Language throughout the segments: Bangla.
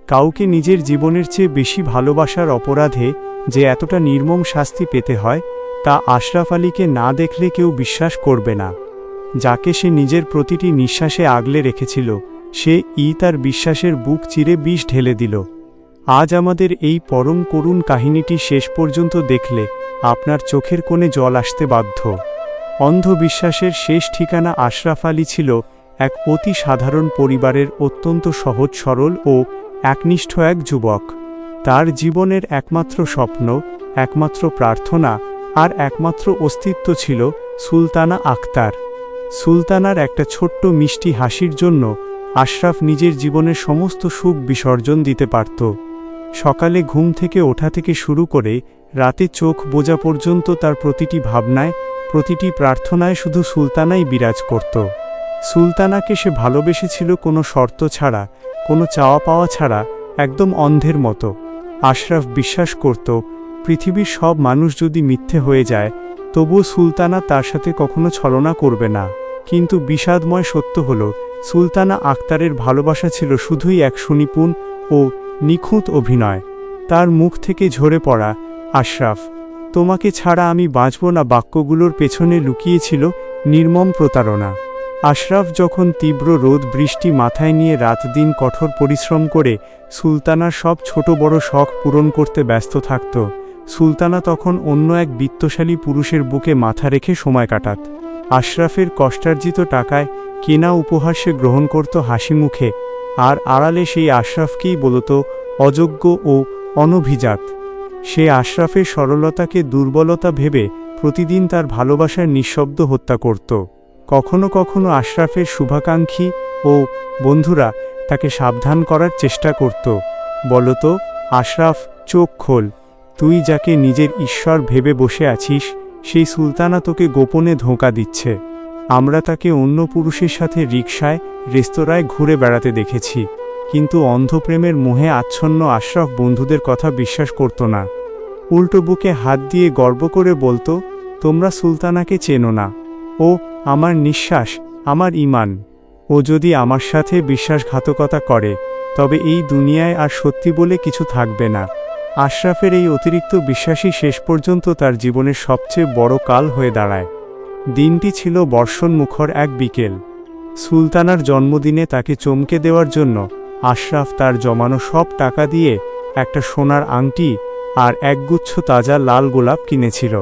কাউকে নিজের জীবনের চেয়ে বেশি ভালোবাসার অপরাধে যে এতটা নির্মম শাস্তি পেতে হয় তা আশরাফ আলীকে না দেখলে কেউ বিশ্বাস করবে না। যাকে সে নিজের প্রতিটি নিঃশ্বাসে আগলে রেখেছিল সে তার বিশ্বাসের বুক চিরে বিষ ঢেলে দিল। আজ আমাদের এই পরম করুণ কাহিনীটি শেষ পর্যন্ত দেখলে আপনার চোখের কোণে জল আসতে বাধ্য। অন্ধবিশ্বাসের শেষ ঠিকানা আশরাফ আলী ছিল এক অতি সাধারণ পরিবারের অত্যন্ত সহজ সরল ও একনিষ্ঠ এক যুবক। তার জীবনের একমাত্র স্বপ্ন, একমাত্র প্রার্থনা আর একমাত্র অস্তিত্ব ছিল সুলতানা আক্তার। সুলতানার একটা ছোট্ট মিষ্টি হাসির জন্য আশরাফ নিজের জীবনের সমস্ত সুখ বিসর্জন দিতে পারত। সকালে ঘুম থেকে ওঠা থেকে শুরু করে রাতে চোখ বোঝা পর্যন্ত তার প্রতিটি ভাবনায়, প্রতিটি প্রার্থনায় শুধু সুলতানাই বিরাজ করত। সুলতানাকে সে ভালোবেসেছিল কোনো শর্ত ছাড়া, কোনো চাওয়া পাওয়া ছাড়া, একদম অন্ধের মতো। আশরাফ বিশ্বাস করত পৃথিবীর সব মানুষ যদি মিথ্যে হয়ে যায় তবুও সুলতানা তার সাথে কখনো ছলনা করবে না। কিন্তু বিষাদময় সত্য হল সুলতানা আক্তারের ভালোবাসা ছিল শুধুই এক সুনিপুণ ও নিখুঁত অভিনয়। তার মুখ থেকে ঝরে পড়া আশরাফ, তোমাকে ছাড়া আমি বাঁচব না বাক্যগুলোর পেছনে লুকিয়েছিল নির্মম প্রতারণা। আশরাফ যখন তীব্র রোদ বৃষ্টি মাথায় নিয়ে রাত দিন কঠোর পরিশ্রম করে সুলতানার সব ছোট বড় শখ পূরণ করতে ব্যস্ত থাকত, সুলতানা তখন অন্য এক বিত্তশালী পুরুষের বুকে মাথা রেখে সময় কাটাত। আশরাফের কষ্টার্জিত টাকায় কেনা উপহার সে গ্রহণ করত হাসি মুখে, আর আড়ালে সেই আশরাফকেই বলত অযোগ্য ও অনভিজাত। সে আশরাফের সরলতাকে দুর্বলতা ভেবে প্রতিদিন তার ভালোবাসার নিঃশব্দ হত্যা করত। কখনো কখনো আশরাফের শুভাকাঙ্ক্ষী ও বন্ধুরা তাকে সাবধান করার চেষ্টা করত, বলত, আশরাফ চোখ খোল, তুই যাকে নিজের ঈশ্বর ভেবে বসে আছিস সেই সুলতানা তোকে গোপনে ধোঁকা দিচ্ছে। আমরা তাকে অন্য পুরুষের সাথে রিকশায়, রেস্তোরাঁয় ঘুরে বেড়াতে দেখেছি। কিন্তু অন্ধপ্রেমের মোহে আচ্ছন্ন আশরাফ বন্ধুদের কথা বিশ্বাস করত না। উল্টো বুকে হাত দিয়ে গর্ব করে বলতো, তোমরা সুলতানাকে চেনো না, ও আমার নিঃশ্বাস, আমার ঈমান। ও যদি আমার সাথে বিশ্বাসঘাতকতা করে তবে এই দুনিয়ায় আর সত্যি বলে কিছু থাকবে না। আশরাফের এই অতিরিক্ত বিশ্বাসই শেষ পর্যন্ত তার জীবনের সবচেয়ে বড় কাল হয়ে দাঁড়ায়। দিনটি ছিল বর্ষণমুখর এক বিকেল। সুলতানার জন্মদিনে তাকে চমকে দেওয়ার জন্য আশরাফ তার জমানো সব টাকা দিয়ে একটা সোনার আংটি আর একগুচ্ছ তাজা লাল গোলাপ কিনেছিল।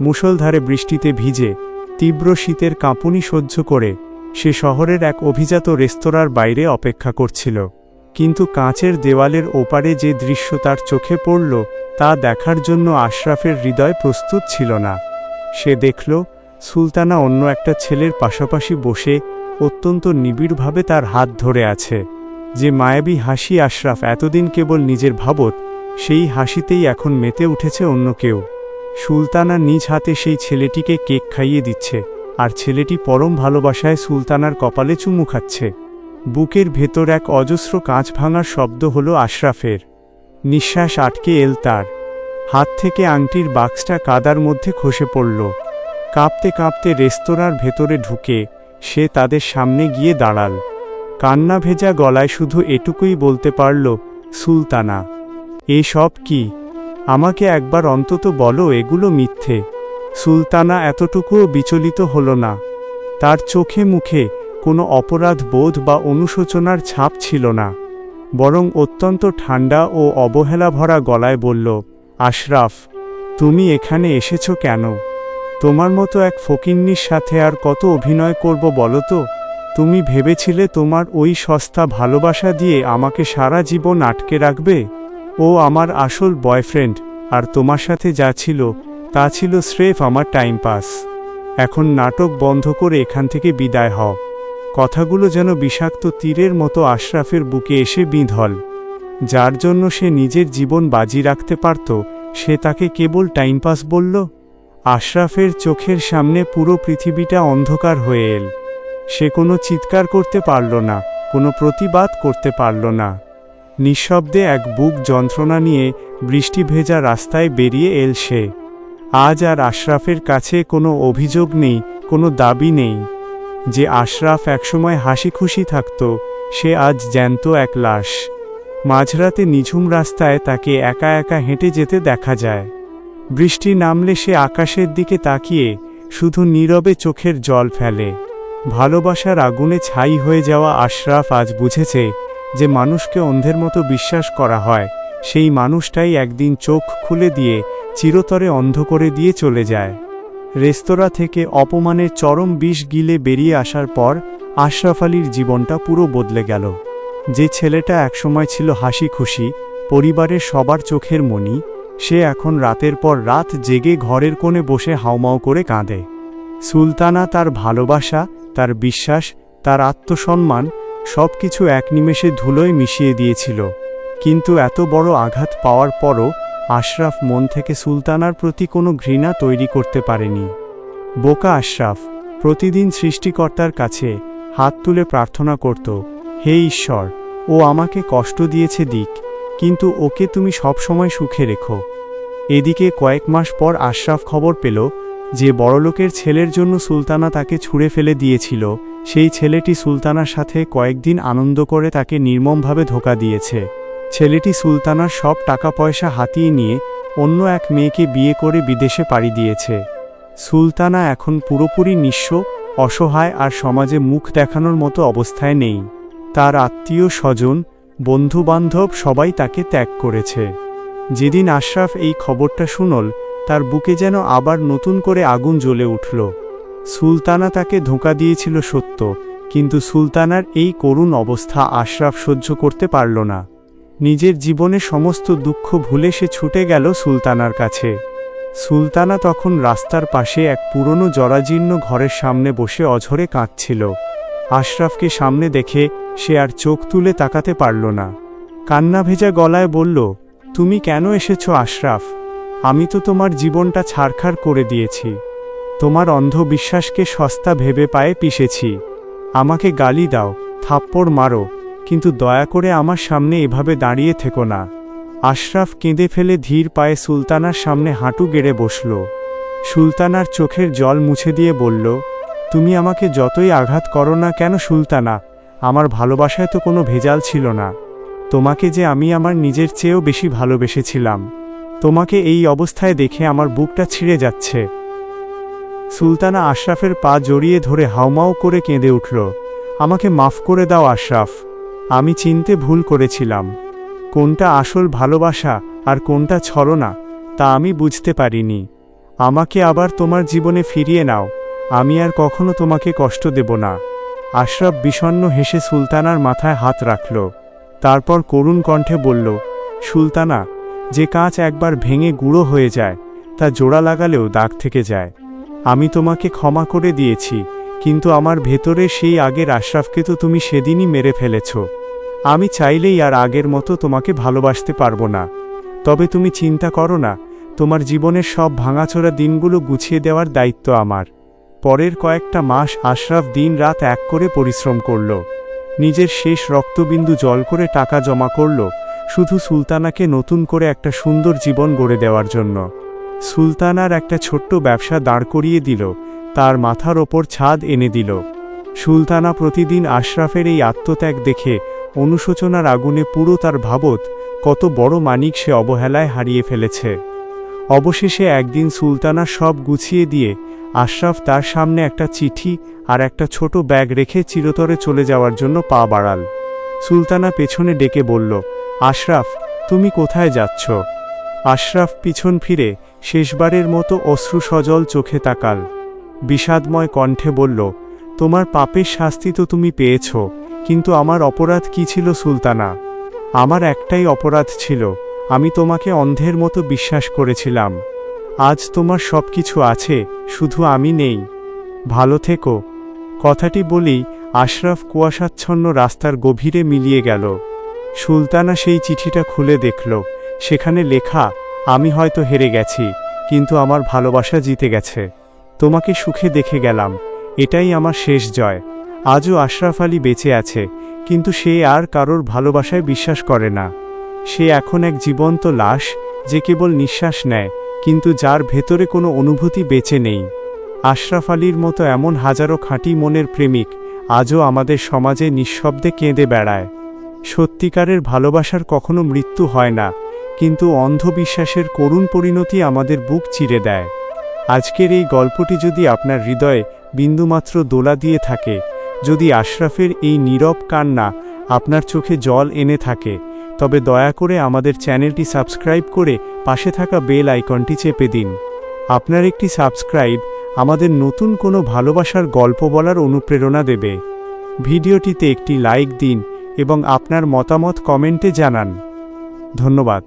মুষলধারে বৃষ্টিতে ভিজে, তীব্র শীতের কাঁপুনি সহ্য করে সে শহরের এক অভিজাত রেস্তোরাঁর বাইরে অপেক্ষা করছিল। কিন্তু কাঁচের দেওয়ালের ওপারে যে দৃশ্য তার চোখে পড়ল তা দেখার জন্য আশরাফের হৃদয় প্রস্তুত ছিল না। সে দেখল সুলতানা অন্য একটা ছেলের পাশাপাশি বসে অত্যন্ত নিবিড়ভাবে তার হাত ধরে আছে। যে মায়াবী হাসি আশরাফ এতদিন কেবল নিজের ভাবত, সেই হাসিতেই এখন মেতে উঠেছে অন্য কেউ। সুলতানা নিজ হাতে সেই ছেলেটিকে কেক খাইয়ে দিচ্ছে, আর ছেলেটি পরম ভালোবাসায় সুলতানার কপালে চুমু খাচ্ছে। বুকের ভেতর এক অজস্র কাঁচ ভাঙার শব্দ হলো আশরাফের। নিঃশ্বাস আটকে এল তার। হাত থেকে আংটির বাক্সটা কাদার মধ্যে খসে পড়ল। কাঁপতে কাঁপতে রেস্তোরাঁর ভেতরে ঢুকে সে তাদের সামনে গিয়ে দাঁড়াল। কান্না ভেজা গলায় শুধু এটুকুই বলতে পারল, সুলতানা, এসব কি? আমাকে একবার অন্তত বলো এগুলো মিথ্যে। সুলতানা এতটুকুও বিচলিত হল না। তার চোখে মুখে কোনো অপরাধ বোধ বা অনুশোচনার ছাপ ছিল না, বরং অত্যন্ত ঠান্ডা ও অবহেলা ভরা গলায় বলল, আশরাফ, তুমি এখানে এসেছো কেন? তোমার মতো এক ফকিন্নির সাথে আর কত অভিনয় করব বলো তো? তুমি ভেবেছিলে তোমার ওই সস্তা ভালোবাসা দিয়ে আমাকে সারা জীবন আটকে রাখবে? ও আমার আসল বয়ফ্রেন্ড, আর তোমার সাথে যা ছিল তা ছিল স্রেফ আমার টাইম পাস। এখন নাটক বন্ধ করে এখান থেকে বিদায় হও। কথাগুলো যেন বিষাক্ত তীরের মতো আশরাফের বুকে এসে বিঁধল। যার জন্য সে নিজের জীবন বাজি রাখতে পারত, সে তাকে কেবল টাইম পাস বলল। আশরাফের চোখের সামনে পুরো পৃথিবীটা অন্ধকার হয়ে এল। সে কোনো চিৎকার করতে পারল না, কোনো প্রতিবাদ করতে পারল না। নিঃশব্দে এক বুক যন্ত্রণা নিয়ে বৃষ্টি ভেজা রাস্তায় বেরিয়ে এল সে। আজ আর আশরাফের কাছে কোনো অভিযোগ নেই, কোনো দাবি নেই। যে আশরাফ একসময় হাসি খুশি থাকত, সে আজ জ্যান্ত এক লাশ। মাঝরাতে নিঝুম রাস্তায় তাকে একা একা হেঁটে যেতে দেখা যায়। বৃষ্টি নামলে সে আকাশের দিকে তাকিয়ে শুধু নীরবে চোখের জল ফেলে। ভালোবাসার আগুনে ছাই হয়ে যাওয়া আশরাফ আজ বুঝেছে যে মানুষকে অন্ধের মতো বিশ্বাস করা হয়, সেই মানুষটাই একদিন চোখ খুলে দিয়ে চিরতরে অন্ধ করে দিয়ে চলে যায়। রেস্তোরাঁ থেকে অপমানের চরম বিষ গিলে বেরিয়ে আসার পর আশরাফ আলীর জীবনটা পুরো বদলে গেল। যে ছেলেটা একসময় ছিল হাসি খুশি, পরিবারের সবার চোখের মণি, সে এখন রাতের পর রাত জেগে ঘরের কোণে বসে হাউমাউ করে কাঁদে। সুলতানা তার ভালোবাসা, তার বিশ্বাস, তার আত্মসম্মান সব কিছু এক নিমেষে ধুলোয় মিশিয়ে দিয়েছিল। কিন্তু এত বড় আঘাত পাওয়ার পরও আশরাফ মন থেকে সুলতানার প্রতি কোনো ঘৃণা তৈরি করতে পারেনি। বোকা আশরাফ প্রতিদিন সৃষ্টিকর্তার কাছে হাত তুলে প্রার্থনা করত, হে ঈশ্বর, ও আমাকে কষ্ট দিয়েছে দিক, কিন্তু ওকে তুমি সবসময় সুখে রেখো। এদিকে কয়েক মাস পর আশরাফ খবর পেল যে বড়লোকের ছেলের জন্য সুলতানা তাকে ছুঁড়ে ফেলে দিয়েছিল, সেই ছেলেটি সুলতানার সাথে কয়েকদিন আনন্দ করে তাকে নির্মমভাবে ধোঁকা দিয়েছে। ছেলেটি সুলতানার সব টাকা পয়সা হাতিয়ে নিয়ে অন্য এক মেয়েকে বিয়ে করে বিদেশে পাড়ি দিয়েছে। সুলতানা এখন পুরোপুরি নিঃস্ব, অসহায় আর সমাজে মুখ দেখানোর মতো অবস্থায় নেই। তার আত্মীয় স্বজন, বন্ধুবান্ধব সবাই তাকে ত্যাগ করেছে। যেদিন আশরাফ এই খবরটা শুনল, তার বুকে যেন আবার নতুন করে আগুন জ্বলে উঠল। সুলতানা তাকে ধোঁকা দিয়েছিল সত্য, কিন্তু সুলতানার এই করুণ অবস্থা আশরাফ সহ্য করতে পারল না। নিজের জীবনে সমস্ত দুঃখ ভুলে সে ছুটে গেল সুলতানার কাছে। সুলতানা তখন রাস্তার পাশে এক পুরনো জরাজীর্ণ ঘরের সামনে বসে অঝরে কাঁদছিল। আশরাফকে সামনে দেখে সে আর চোখ তুলে তাকাতে পারল না। কান্না ভেজা গলায় বলল, তুমি কেন এসেছো আশরাফ? আমি তো তোমার জীবনটা ছারখার করে দিয়েছি। তোমার অন্ধ বিশ্বাসকে সস্তা ভেবে পায়ে পিষেছি। আমাকে গালি দাও, থাপ্পড় মারো, কিন্তু দয়া করে আমার সামনে এভাবে দাঁড়িয়ে থেকো না। আশরাফ কেঁদে ফেলে ধীর পায়ে সুলতানার সামনে হাঁটু গেড়ে বসল। সুলতানার চোখের জল মুছে দিয়ে বলল, তুমি আমাকে যতই আঘাত করো না কেন সুলতানা, আমার ভালোবাসায় তো কোনো ভেজাল ছিল না। তোমাকে যে আমি আমার নিজের চেয়েও বেশি ভালোবেসেছিলাম। তোমাকে এই অবস্থায় দেখে আমার বুকটা ছিঁড়ে যাচ্ছে। সুলতানা আশরাফের পা জড়িয়ে ধরে হাউমাউ করে কেঁদে উঠল, আমাকে মাফ করে দাও আশরাফ, আমি চিনতে ভুল করেছিলাম। কোনটা আসল ভালোবাসা আর কোনটা ছলনা তা আমি বুঝতে পারিনি। আমাকে আবার তোমার জীবনে ফিরিয়ে নাও, আমি আর কখনো তোমাকে কষ্ট দেব না। আশরাফ বিষণ্ণ হেসে সুলতানার মাথায় হাত রাখল। তারপর করুণ কণ্ঠে বলল, সুলতানা, যে কাঁচ একবার ভেঙে গুঁড়ো হয়ে যায় তা জোড়া লাগালেও দাগ থেকে যায়। আমি তোমাকে ক্ষমা করে দিয়েছি, কিন্তু আমার ভেতরে সেই আগের আশরাফকে তো তুমি সেদিনই মেরে ফেলেছ। আমি চাইলেই আর আগের মতো তোমাকে ভালোবাসতে পারবো না। তবে তুমি চিন্তা করো না, তোমার জীবনের সব ভাঙাচোরা দিনগুলো গুছিয়ে দেওয়ার দায়িত্ব আমার। পরের কয়েকটা মাস আশরাফ দিন রাত এক করে পরিশ্রম করল। নিজের শেষ রক্তবিন্দু জল করে টাকা জমা করল, শুধু সুলতানাকে নতুন করে একটা সুন্দর জীবন গড়ে দেওয়ার জন্য। সুলতানার একটা ছোট্ট ব্যবসা দাঁড় করিয়ে দিল, তার মাথার ওপর ছাদ এনে দিল। সুলতানা প্রতিদিন আশরাফের এই আত্মত্যাগ দেখে অনুশোচনার আগুনে পুরো তার ভাবত কত বড় মানিক সে অবহেলায় হারিয়ে ফেলেছে। অবশেষে একদিন সুলতানা সব গুছিয়ে দিয়ে আশরাফ তার সামনে একটা চিঠি আর একটা ছোট ব্যাগ রেখে চিরতরে চলে যাওয়ার জন্য পা বাড়াল। সুলতানা পেছনে ডেকে বলল, আশরাফ, তুমি কোথায় যাচ্ছ? আশরাফ পিছন ফিরে শেষবারের মতো অশ্রু সজল চোখে তাকাল। বিষাদময় কণ্ঠে বলল, তোমার পাপের শাস্তি তো তুমি পেয়েছ, কিন্তু আমার অপরাধ কি ছিল সুলতানা? আমার একটাই অপরাধ ছিল, আমি তোমাকে অন্ধের মতো বিশ্বাস করেছিলাম। আজ তোমার সব কিছু আছে, শুধু আমি নেই। ভালো থেকো। কথাটি বলেই আশরাফ কুয়াশাচ্ছন্ন রাস্তার গভীরে মিলিয়ে গেল। সুলতানা সেই চিঠিটা খুলে দেখল, সেখানে লেখা, আমি হয়তো হেরে গেছি, কিন্তু আমার ভালোবাসা জিতে গেছে। তোমাকে সুখে দেখে গেলাম, এটাই আমার শেষ জয়। আজও আশরাফ আলী বেঁচে আছে, কিন্তু সে আর কারোর ভালোবাসায় বিশ্বাস করে না। সে এখন এক জীবন্ত লাশ, যে কেবল নিঃশ্বাস নেয়, কিন্তু যার ভেতরে কোনো অনুভূতি বেঁচে নেই। আশরাফ আলীর মতো এমন হাজারো খাঁটি মনের প্রেমিক আজও আমাদের সমাজে নিঃশব্দে কেঁদে বেড়ায়। সত্যিকারের ভালোবাসার কখনো মৃত্যু হয় না, কিন্তু অন্ধবিশ্বাসের করুণ পরিণতি আমাদের বুক চিরে দেয়। আজকের এই গল্পটি যদি আপনার হৃদয়ে বিন্দুমাত্র দোলা দিয়ে থাকে, যদি আশরাফের এই নীরব কান্না আপনার চোখে জল এনে থাকে, তবে দয়া করে আমাদের চ্যানেলটি সাবস্ক্রাইব করে পাশে থাকা বেল আইকনটি চেপে দিন। আপনার একটি সাবস্ক্রাইব আমাদের নতুন কোনো ভালোবাসার গল্প বলার অনুপ্রেরণা দেবে। ভিডিওটিতে একটি লাইক দিন এবং আপনার মতামত কমেন্টে জানান। ধন্যবাদ।